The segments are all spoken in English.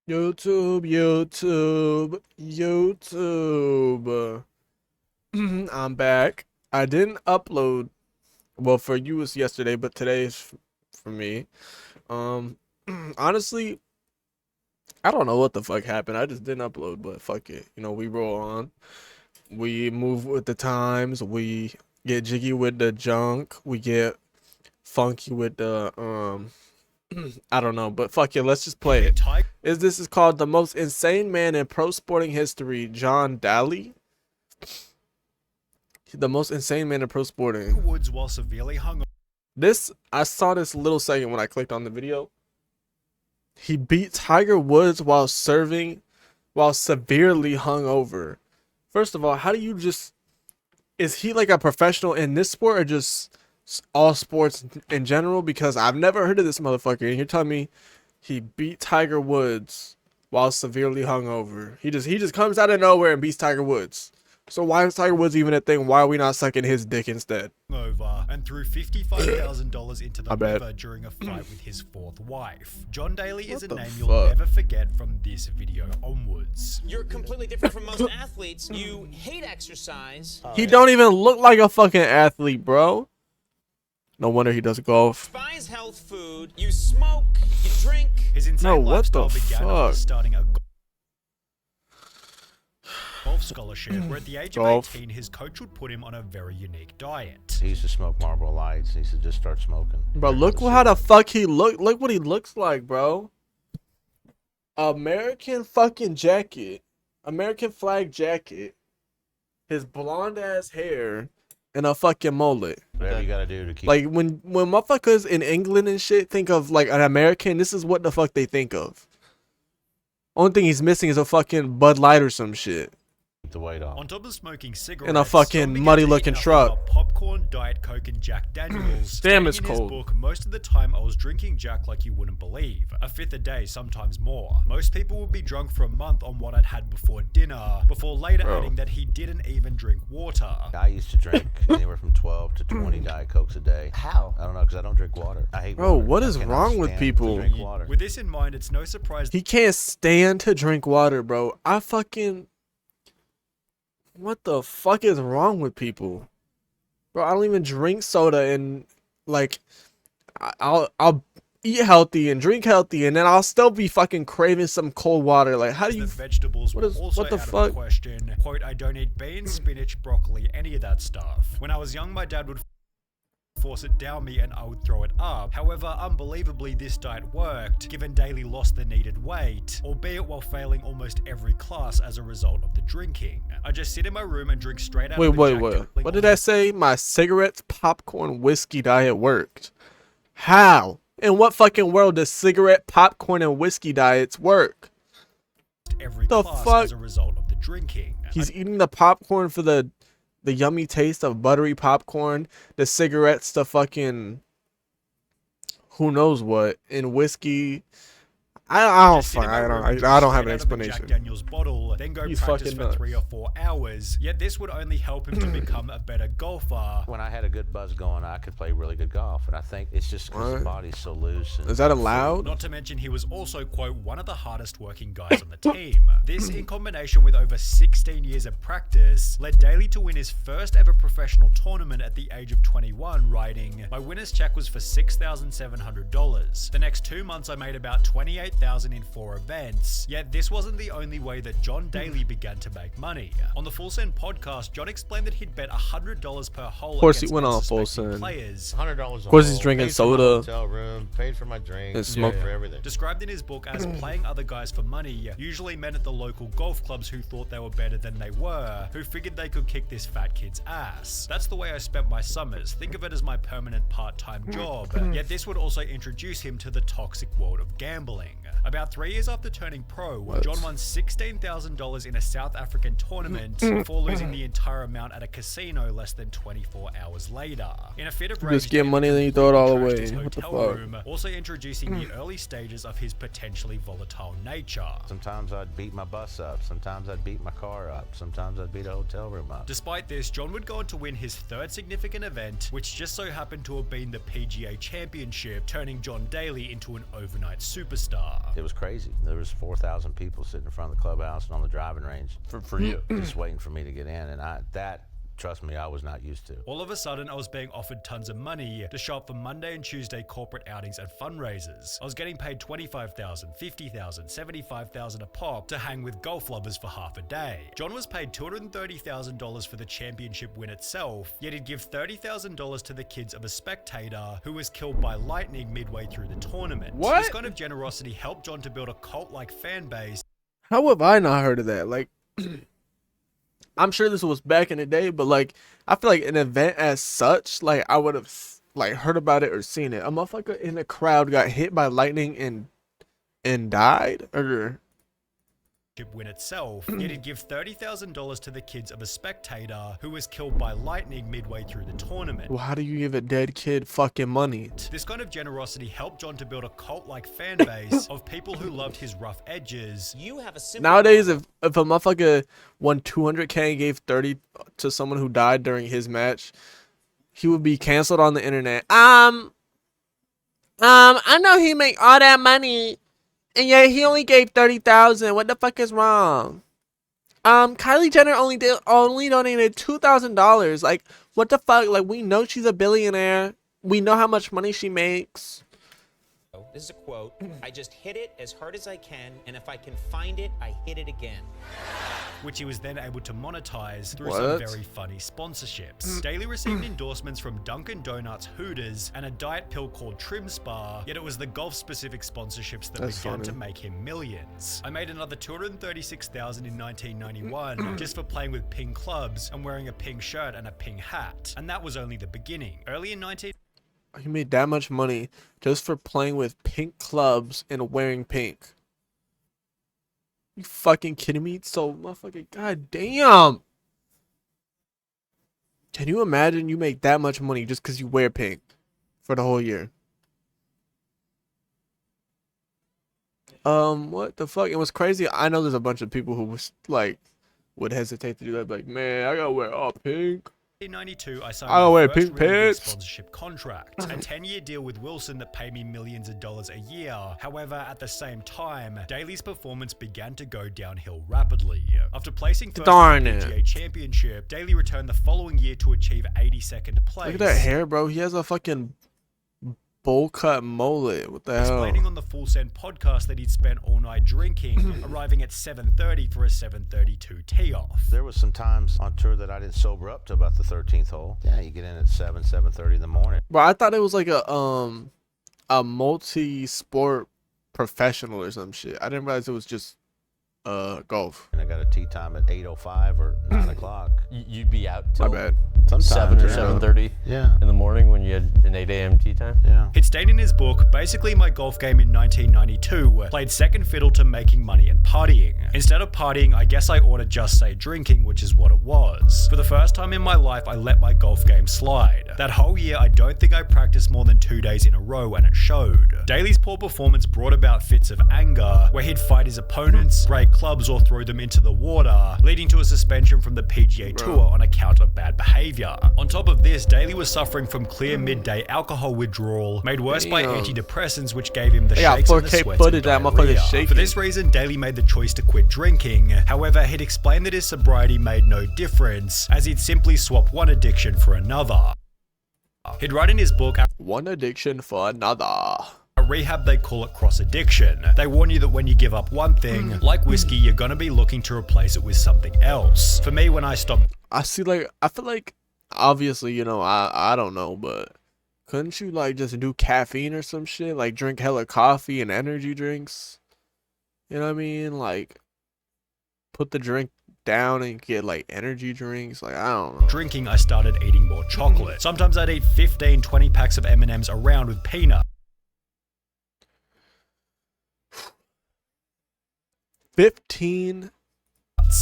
YouTube, YouTube, YouTube. I'm back. I didn't upload. Well, for you it's yesterday, but today is for me. Um, honestly, I don't know what the fuck happened. I just didn't upload, but fuck it. You know, we roll on. We move with the times. We get jiggy with the junk. We get funky with the I don't know, but fuck it. Let's just play it. This is called the most insane man in pro sporting history, John Daly. The most insane man in pro sporting. Woods while severely hung. I saw this little second when I clicked on the video. He beat Tiger Woods while severely hungover. First of all, how do you just? Is he like a professional in this sport or just all sports in general? Because I've never heard of this motherfucker, and you're telling me he beat Tiger Woods while severely hungover. He just comes out of nowhere and beats Tiger Woods. So why is Tiger Woods even a thing? Why are we not sucking his dick instead? Over and threw $55,000 into the I river during a fight with his fourth wife. John Daly is a the name fuck? you'll never forget from this video onwards. You're completely different from most athletes. You hate exercise. He don't even look like a fucking athlete, bro. No wonder he does golf. Despise health food. You smoke. You drink. His insane No, what lifestyle the began fuck? after starting a golf scholarship, where at the age of 18, his coach would put him on a very unique diet. He used to smoke Marlboro Lights. He used to just start smoking. Bro, look how the fuck he look. Look what he looks like, bro. American fucking jacket. American flag jacket. His blonde ass hair and a fucking mullet. Whatever you gotta do to keep. Like when motherfuckers in England and shit think of like an American, this is what the fuck they think of. Only thing he's missing is a fucking Bud Light or some shit. The weight off. On top of smoking cigarettes, In a fucking John began muddy to eat looking nothing truck. but popcorn, Diet Coke, and Jack Daniels. Damn, Stating it's in his cold. book, most of the time I was drinking Jack like you wouldn't believe. A fifth a day, sometimes more. Most people would be drunk for a month on what I'd had before dinner, before later Bro. adding that he didn't even drink water. I used to drink anywhere from 12 to 20 Diet Cokes a day. How? I don't know, because I don't drink water. I hate Bro, water. what I is cannot wrong with stand people? to drink water. With this in mind, it's no surprise He can't stand to drink water, bro. What the fuck is wrong with people? Bro, I don't even drink soda and like I'll eat healthy and drink healthy and then I'll still be fucking craving some cold water. Like how do you that vegetables were also what the out of fuck? the question. Quote, I don't eat beans, spinach, broccoli, any of that stuff. When I was young, my dad would force it down me and I would throw it up. However, unbelievably, this diet worked, given Daly lost the needed weight, albeit while failing almost every class as a result of the drinking. I just sit in my room and drink straight out of the Wait. Jack Daniels What did I say? My cigarettes, popcorn, whiskey diet worked. How? In what fucking world does cigarette, popcorn, and whiskey diets work? every The class fuck? as a result of the drinking. He's eating the popcorn for the yummy taste of buttery popcorn, the cigarettes, the fucking who knows what, and whiskey. I Just sit in my room and don't drink have straight an out of a explanation. Jack Daniels bottle, then go He's practice fucking for nuts. 3 or 4 hours. Yet this would only help him to become a better golfer. When I had a good buzz going, I could play really good golf. And I think it's just because What? the body's so loose. And Is that allowed? Not to mention he was also, quote, one of the hardest working guys on the team. This, in combination with over 16 years of practice, led Daly to win his first ever professional tournament at the age of 21, writing, my winner's check was for $6,700. The next 2 months I made about $28,000 in 4 events. Yet this wasn't the only way that John Daly began to make money. On the Full Send podcast, John explained that he'd bet $100 per hole. Of course he against went on Full unsuspecting Send. players. $100. Of course he's drinking soda. Hotel room, paid for my drink, And smoke. for everything. Described in his book as playing other guys for money, usually men at the local golf clubs who thought they were better than they were, who figured they could kick this fat kid's ass. That's the way I spent my summers. Think of it as my permanent part-time job. Yet this would also introduce him to the toxic world of gambling. About 3 years after turning pro, John won $16,000 in a South African tournament before losing the entire amount at a casino less than 24 hours later. In a fit of rage, just get Daly money and then you throw it all completely away. trashed his What the hotel fuck? room, also introducing the early stages of his potentially volatile nature. sometimes I'd beat my bus up. Sometimes I'd beat my car up. Sometimes I'd beat a hotel room up. Despite this, John would go on to win his 3rd significant event, which just so happened to have been the PGA Championship, turning John Daly into an overnight superstar. It was crazy. There was 4,000 people sitting in front of the clubhouse and on the driving range For you. just waiting for me to get in, and trust me, I was not used to. All of a sudden, I was being offered tons of money to show up for Monday and Tuesday corporate outings and fundraisers. I was getting paid $25,000, $50,000, $75,000 a pop to hang with golf lovers for half a day. John was paid $230,000 for the championship win itself, yet he'd give $30,000 to the kids of a spectator who was killed by lightning midway through the tournament. What? This kind of generosity helped John to build a cult-like fan base. How have I not heard of that? Like, I'm sure this was back in the day, but like, I feel like an event as such, like I would have like heard about it or seen it. A motherfucker in the crowd got hit by lightning and died, or Win itself, yet he'd give $30,000 to the kids of a spectator who was killed by lightning midway through the tournament. well, how do you give a dead kid fucking money? This kind of generosity helped John to build a cult-like fan base of people who loved his rough edges. You have a simple Nowadays, if a motherfucker won 200K and gave 30 to someone who died during his match, he would be canceled on the internet. I know he make all that money, and yet he only gave 30,000. What the fuck is wrong? Kylie Jenner only donated $2,000. Like, what the fuck? Like, we know she's a billionaire. We know how much money she makes. This is a quote. I just hit it as hard as I can, and if I can find it, I hit it again. Which he was then able to monetize through What? some very funny sponsorships. Daly received endorsements from Dunkin' Donuts, Hooters, and a diet pill called Trim Spa, yet it was the golf-specific sponsorships that That's began funny. to make him millions. I made another $236,000 in 1991 just for playing with pink clubs and wearing a pink shirt and a pink hat. And that was only the beginning. Early in 19... He made that much money just for playing with pink clubs and wearing pink. You fucking kidding me? So motherfucking goddamn. Can you imagine you make that much money just because you wear pink for the whole year? What the fuck? It was crazy. I know there's a bunch of people who was like would hesitate to do that. Like, man, I gotta wear all pink. In 1992, I signed I'll my wear first pink really big pants. sponsorship contract, a 10-year deal with Wilson that paid me millions of dollars a year. However, at the same time, Daly's performance began to go downhill rapidly. After placing first Darn in the it. PGA Championship, Daly returned the following year to achieve 82nd place. Look at that hair, bro. He has a fucking bowl cut mullet. What the Explaining hell? on the Full Send podcast that he'd spent all night drinking, arriving at 7:30 for a 7:32 tee-off. There was some times on tour that I didn't sober up till about the 13th hole. Yeah, you get in at 7:30 in the morning. Bro, I thought it was like a multi-sport professional or some shit. I didn't realize it was just golf. And I got a tee time at 8:05 or 9 o'clock. You'd be out My till bad. Sometimes, 7 or yeah. 7:30 Yeah. in the morning when you had an 8 a.m. tea time. Yeah. He'd stated in his book, basically my golf game in 1992 played second fiddle to making money and partying. Instead of partying, I guess I ought to just say drinking, which is what it was. For the first time in my life, I let my golf game slide. That whole year, I don't think I practiced more than 2 days in a row, and it showed. Daly's poor performance brought about fits of anger, where he'd fight his opponents, break clubs, or throw them into the water, leading to a suspension from the PGA Tour on account of bad behavior. On top of this, Daly was suffering from clear midday alcohol withdrawal, made worse by Damn. antidepressants, which gave him the They got shakes and the 4K sweats and footage, that motherfucker's diarrhea. shaking. For this reason, Daly made the choice to quit drinking. However, he'd explained that his sobriety made no difference, as he'd simply swap one addiction for another. He'd write in his book, One addiction for another. at rehab, they call it cross addiction. They warn you that when you give up one thing, like whiskey, you're gonna be looking to replace it with something else. For me, when I stopped I feel like obviously, you know, I don't know, but couldn't you like just do caffeine or some shit? Like drink hella coffee and energy drinks? You know what I mean? Like put the drink down and get like energy drinks. Like, I don't know. drinking, I started eating more chocolate. Sometimes I'd eat 15, 20 packs of M&Ms around with peanuts. 15.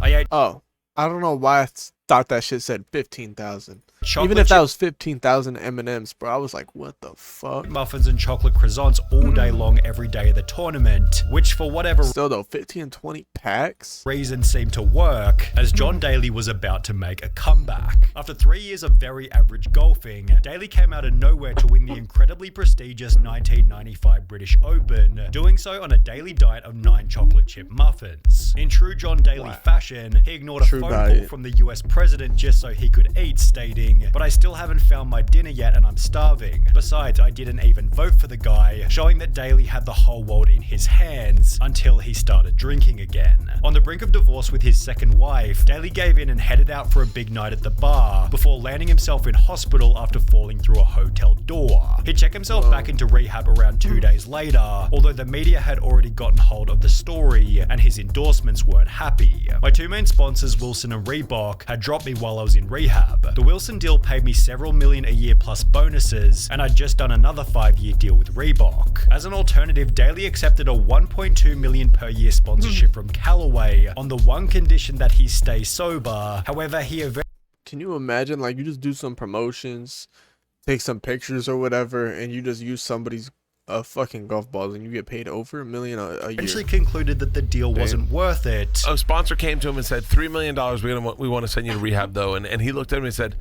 I ate Oh, I don't know why I thought that shit said 15,000. Even if that was 15,000 M&Ms, bro, I was like, what the fuck? Muffins and chocolate croissants all day long every day of the tournament, which for whatever Still though, 15 and 20 packs? reason seemed to work, as John Daly was about to make a comeback. After 3 years of very average golfing, Daly came out of nowhere to win the incredibly prestigious 1995 British Open, doing so on a daily diet of 9 chocolate chip muffins. In true John Daly fashion, he ignored a phone call from the US president just so he could eat, stating, "But I still haven't found my dinner yet and I'm starving. Besides, I didn't even vote for the guy," showing that Daly had the whole world in his hands until he started drinking again. On the brink of divorce with his second wife, Daly gave in and headed out for a big night at the bar before landing himself in hospital after falling through a hotel door. He checked himself back into rehab around 2 days later, although the media had already gotten hold of the story and his endorsements weren't happy. My two main sponsors, Wilson and Reebok, had dropped me while I was in rehab. The Wilson deal paid me several million a year plus bonuses, and I'd just done another 5-year deal with Reebok. As an alternative, Daly accepted a $1.2 million per year sponsorship from Callaway on the one condition that he stay sober. However, Can you imagine, like, you just do some promotions, take some pictures or whatever, and you just use somebody's fucking golf balls and you get paid over $1 million a year? eventually concluded that the deal wasn't worth it. A sponsor came to him and said, $3 million, we want to send you to rehab though. And he looked at him and said,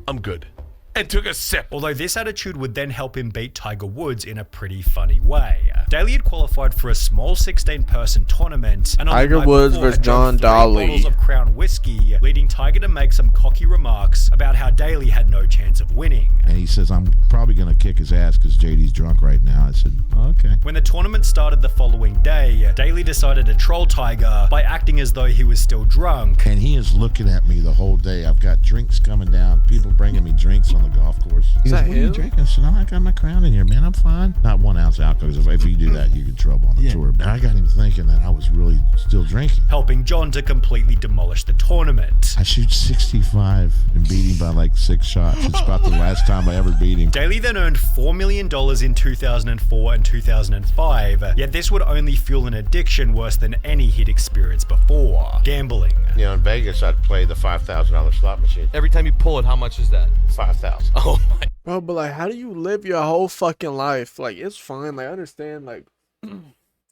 I'm good. And took a sip. Although this attitude would then help him beat Tiger Woods in a pretty funny way. Daly had qualified for a small 16-person tournament, and on Tiger the night Woods before versus had John drunk 3 Dolly. bottles of Crown whiskey, leading Tiger to make some cocky remarks about how Daly had no chance of winning. And he says, I'm probably going to kick his ass because JD's drunk right now. I said, okay. When the tournament started the following day, Daly decided to troll Tiger by acting as though he was still drunk. And he is looking at me the whole day. I've got drinks coming down, people bringing me drinks on the golf course. He goes, that what are you him? drinking? I said, no, I got my Crown in here, man. I'm fine. Not 1 ounce alcohol, because if you do that, you get in trouble on the tour. And I got him thinking that I was really still drinking. Helping John to completely demolish the tournament. I shoot 65 and beat him by like 6 shots. It's about the last time I ever beat him. Daly then earned $4 million in 2004 and 2005, yet this would only fuel an addiction worse than any he'd experienced before: gambling. You know, in Vegas, I'd play the $5,000 slot machine. Every time you pull it, how much is that? $5,000. Oh my. Bro, but like, how do you live your whole fucking life? Like, it's fine. Like, I understand, like,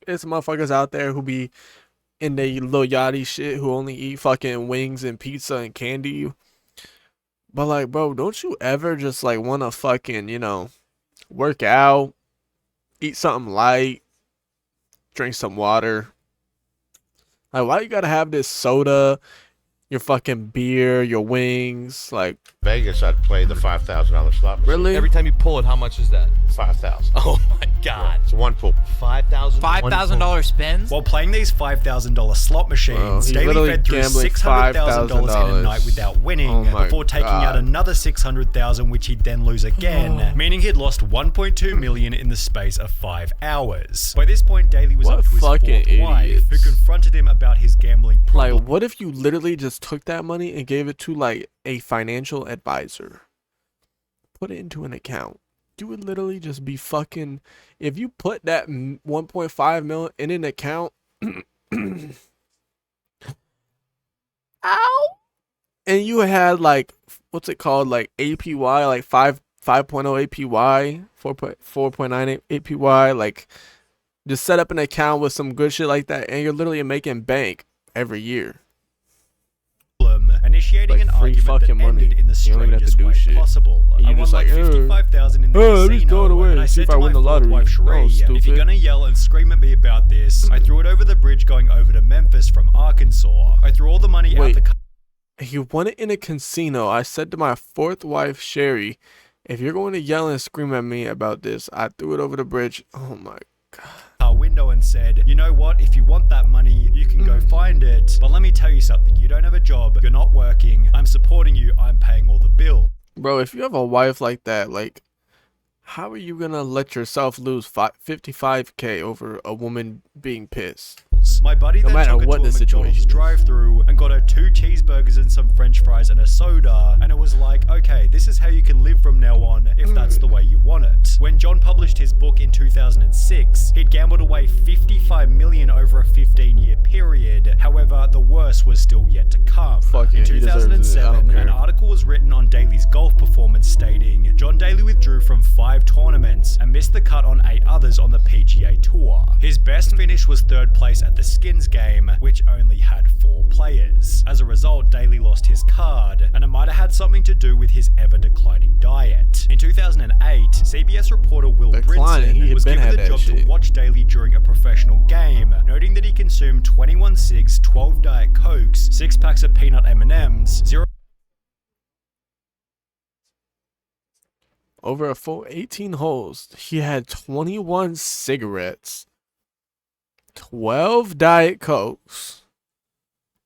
it's motherfuckers out there who be in they little yachty shit who only eat fucking wings and pizza and candy. But like, bro, don't you ever just like want to fucking, you know, work out, eat something light, drink some water? Like, why you gotta have this soda, your fucking beer, your wings? Like, Vegas, I'd play the $5,000 slot machine. really? Every time you pull it, how much is that? $5,000. Oh my god. It's one pool. $5,000. $5,000 spends? While playing these $5,000 slot machines, Bro, he's Daly literally fed through gambling $600,000 in a night without winning, Oh my before taking out God. another $600,000, which he'd then lose again, meaning he'd lost $1.2 million in the space of 5 hours. By this point, Daly was What up to his fourth fucking wife, who idiots. confronted him about his gambling Like, problem. what if you literally just took that money and gave it to like a financial advisor? Put it into an account. You would literally just be fucking. If you put that 1.5 mil in an account, ow, and you had like, what's it called, like APY, like 5.0 APY, 4.9 APY, like, just set up an account with some good shit like that, and you're literally making bank every year. Initiating Like an free argument that fucking money. ended in the You don't even have to strangest do way shit. possible. And I you won just like like, $55,000 in the just casino, throw it away and I and see said if I to win my the fourth lottery. wife, Sheree, Oh, if you're stupid. gonna yell and scream at me about this, I threw it over the bridge going over to Memphis from Arkansas. I threw all the money out Wait. the car. He won it in a casino. I said to my fourth wife, Sherry, if you're going to yell and scream at me about this, I threw it over the bridge. Oh my God. window and said, you know what, if you want that money, you can go find it. But let me tell you something, you don't have a job, you're not working, I'm supporting you, I'm paying all the bills. Bro, if you have a wife like that, like, how are you gonna let yourself lose 55K over a woman being pissed? My buddy No then matter took her what to the a situation McDonald's is. drive-thru and got her 2 cheeseburgers and some french fries and a soda, and it was like, okay, this is how you can live from now on if that's the way you want it. When John published his book in 2006, he'd gambled away $55 million over a 15-year period. However, However, the worst was still yet to come. Fuck In yeah, he deserves it. I don't 2007, care. an article was written on Daly's golf performance stating, John Daly withdrew from 5 tournaments and missed the cut on 8 others on the PGA Tour. His best finish was 3rd place at the Skins game, which only had 4 players. As a result, Daly lost his card, and it might have had something to do with his ever-declining diet. In 2008, CBS reporter Will Declining? He Brinson had was been given had the that job to shit. watch Daly during a professional game, noting that he consumed 21 cigs, 12 Diet Cokes, 6 packs of peanut M&Ms, 0 Over a full 18 holes, he had 21 cigarettes, 12 Diet Cokes.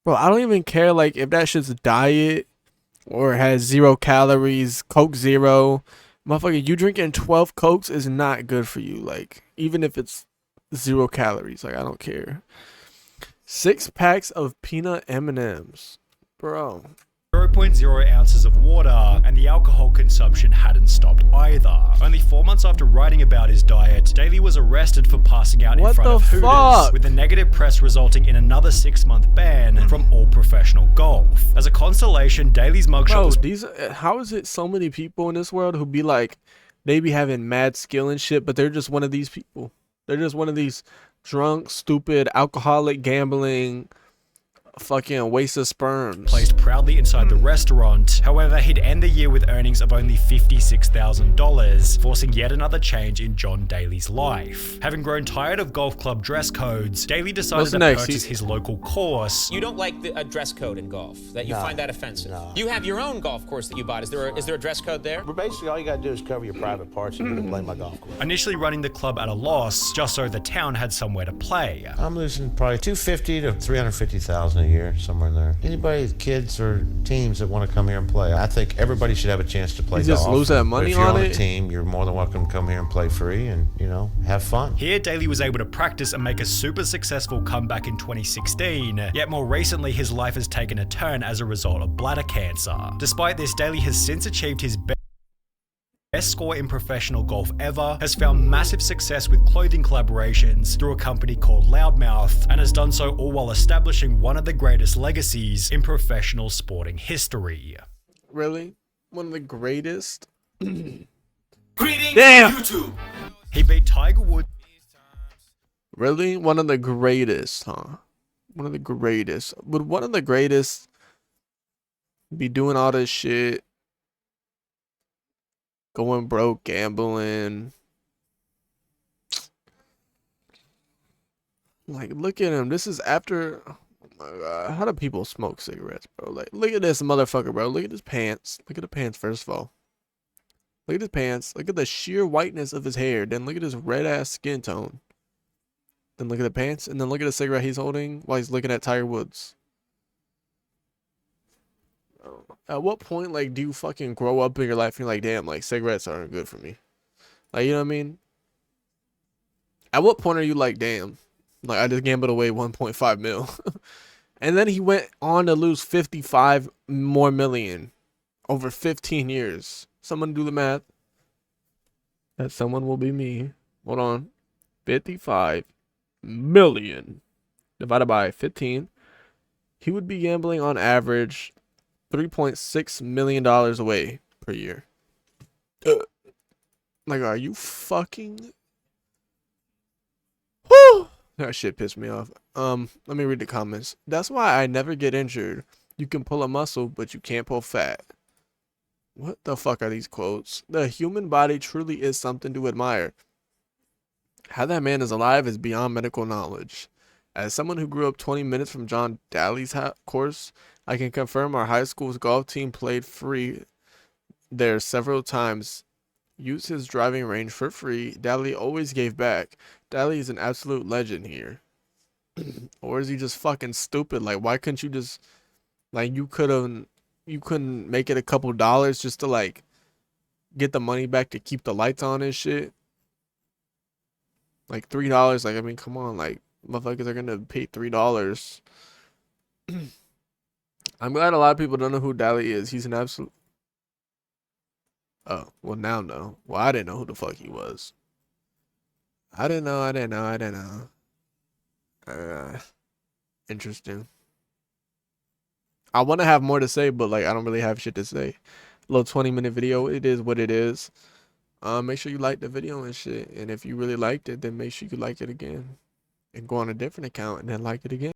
Bro, I don't even care like if that shit's diet or has 0 calories, Coke Zero. Motherfucker, you drinking 12 Cokes is not good for you. Like, even if it's 0 calories, like I don't care. 6 packs of peanut M&Ms. Bro. 0.0 ounces of water, and the alcohol consumption hadn't stopped either. Only 4 months after writing about his diet, Daly was arrested for passing out in What front the of Hooters, fuck? with the negative press resulting in another 6-month ban from all professional golf. As a consolation, Daly's mugshot Bro, was how is it so many people in this world who be like, they be having mad skill and shit, but they're just one of these people. They're just one of these drunk, stupid, alcoholic, gambling, fucking waste of sperms. placed proudly inside the restaurant. However, he'd end the year with earnings of only $56,000, forcing yet another change in John Daly's life. Having grown tired of golf club dress codes, Daly decided What's to next? purchase his local course. You don't like a dress code in golf, that you find that offensive. You have your own golf course that you bought. Is there a dress code there? But basically, all you got to do is cover your private parts and you can play my golf course. Initially running the club at a loss, just so the town had somewhere to play. I'm losing probably $250,000 to $350,000 a year, somewhere in there. Anybody, kids or teams that want to come here and play, I think everybody should have a chance to play You just golf. lose that But money if you're on on a it? team, you're more than welcome to come here and play free and, have fun. Here, Daly was able to practice and make a super successful comeback in 2016, yet more recently his life has taken a turn as a result of bladder cancer. Despite this, Daly has since achieved his best score in professional golf ever, has found massive success with clothing collaborations through a company called Loudmouth, and has done so all while establishing one of the greatest legacies in professional sporting history. Really? One of the greatest? Greetings, Damn! YouTube. He beat Tiger Woods Really? One of the greatest, huh? One of the greatest. Would one of the greatest be doing all this shit? Going broke, gambling. Like, look at him. This is after. Oh my god. How do people smoke cigarettes, bro? Like, look at this motherfucker, bro. Look at his pants. Look at the pants, first of all. Look at his pants. Look at the sheer whiteness of his hair. Then look at his red ass skin tone. Then look at the pants. And then look at the cigarette he's holding while he's looking at Tiger Woods. At what point, like, do you fucking grow up in your life and you're like, damn, like, cigarettes aren't good for me? Like, you know what I mean? At what point are you like, damn, like, I just gambled away 1.5 mil. And then he went on to lose 55 more million over 15 years. Someone do the math. That someone will be me. Hold on. 55 million divided by 15. He would be gambling on average $3.6 million away per year. Like, are you fucking? Whew! That shit pissed me off. Let me read the comments. That's why I never get injured. You can pull a muscle, but you can't pull fat. What the fuck are these quotes? The human body truly is something to admire. How that man is alive is beyond medical knowledge. As someone who grew up 20 minutes from John Daly's course, I can confirm our high school's golf team played free there several times. Used his driving range for free. Daly always gave back. Daly is an absolute legend here. Or is he just fucking stupid? Like, why couldn't you just, like, you couldn't make it a couple dollars just to, like, get the money back to keep the lights on and shit? Like, $3, like, I mean, come on, like, motherfuckers are gonna pay $3. I'm glad a lot of people don't know who Daly is. He's an absolute. Oh, well, now no. Well, I didn't know who the fuck he was. I didn't know. Interesting. I want to have more to say, but like I don't really have shit to say. Little 20-minute video. It is what it is. Make sure you like the video and shit. And if you really liked it, then make sure you like it again. And go on a different account and then like it again.